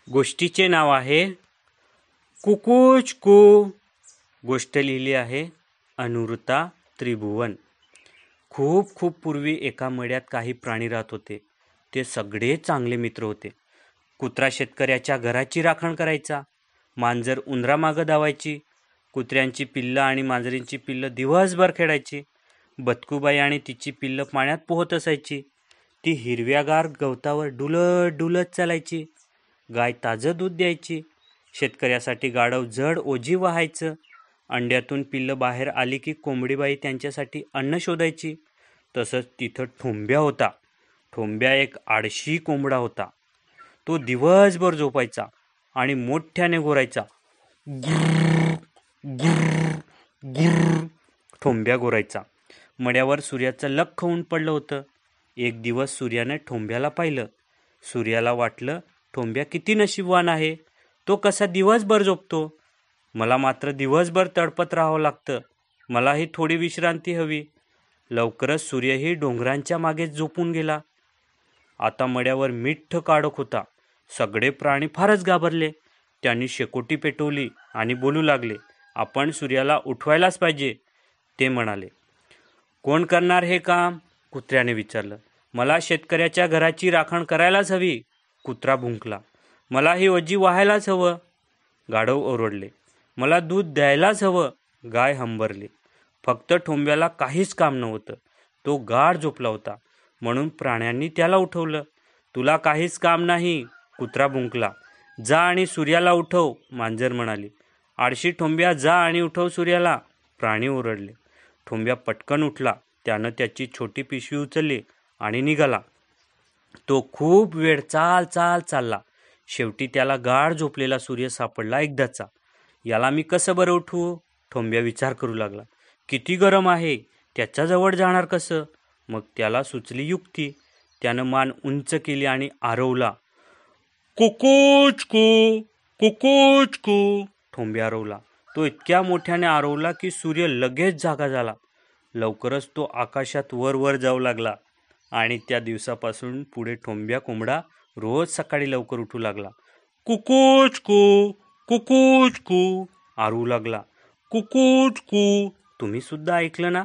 गोष्टीचे नाव आहे कुकुच कू। गोष्ट लिहिली आहे अनुरुता त्रिभुवन। खूप खूप पूर्वी एका मड्यात काही प्राणी राहत होते। ते सगळे चांगले मित्र होते। कुत्रा शेतकऱ्याच्या घराची राखण करायचा, मांजर उंदरामागं धावायची, कुत्र्यांची पिल्लं आणि मांजरींची पिल्लं दिवसभर खेळायची, बदकूबाई आणि तिची पिल्लं पाण्यात पोहत असायची, ती हिरव्यागार गवतावर डुलत डुलत चालायची, गाय ताजं दूध द्यायची, शेतकऱ्यासाठी गाढव जड ओझी वाहायचं, अंड्यातून पिल्लं बाहेर आली की कोंबडीबाई त्यांच्यासाठी अन्न शोधायची। तसंच तिथं ठोंब्या होता। ठोंब्या एक आळशी कोंबडा होता। तो दिवसभर झोपायचा आणि मोठ्याने गोरायचा। ठोंब्या गोरायचा। मड्यावर सूर्याचं लख्ख ऊन पडलं होतं। एक दिवस सूर्याने ठोंब्याला पाहिलं। सूर्याला वाटलं, ठोंब्या किती नशीबवान आहे, तो कसा दिवसभर झोपतो, मला मात्र दिवसभर तडपत राहावं लागतं, मलाही थोडी विश्रांती हवी। लवकरच सूर्यही डोंगरांच्या मागे झोपून गेला। आता मड्यावर मिठ्ठ काळोख होता। सगळे प्राणी फारच घाबरले। त्यांनी शेकोटी पेटवली आणि बोलू लागले, आपण सूर्याला उठवायलाच पाहिजे। ते म्हणाले, कोण करणार हे काम? कुत्र्याने विचारलं। मला शेतकऱ्याच्या घराची राखण करायलाच हवी, कुत्रा भुंकला। मला ही ओझी वाहायलाच हवं, गाढव ओरडले। मला दूध द्यायलाच हवं, गाय हंबरली। फक्त ठोंब्याला काहीच काम नव्हतं, तो गाढ झोपला होता, म्हणून प्राण्यांनी त्याला उठवलं। तुला काहीच काम नाही, कुत्रा भुंकला। जा आणि सूर्याला उठव, मांजर म्हणाली। आळशी ठोंब्या, जा आणि उठव सूर्याला, प्राणी ओरडले। ठोंब्या पटकन उठला। त्यानं त्याची छोटी पिशवी उचलली आणि निघाला। तो खूप वेळ चालला। शेवटी त्याला गाढ झोपलेला सूर्य सापडला एकदाचा। याला मी कसं बरं उठवू? ठोंब्या विचार करू लागला। किती गरम आहे, त्याच्याजवळ जाणार कसं? मग त्याला सुचली युक्ती। त्यानं मान उंच केली आणि आरवला, कुकुच कू, कुकुच कू। ठोंब्या आरवला। तो इतक्या मोठ्याने आरवला की सूर्य लगेच जागा झाला। लवकरच तो आकाशात वर वर जाऊ लागला आणि त्या दिवसापासून पुढे ठोंब्या कोंबडा रोज सकाळी लवकर उठू लागला। कुकुच कू, कुकुच कू आरवू लागला। कुकुच कू। तुम्ही सुद्धा ऐकलं ना?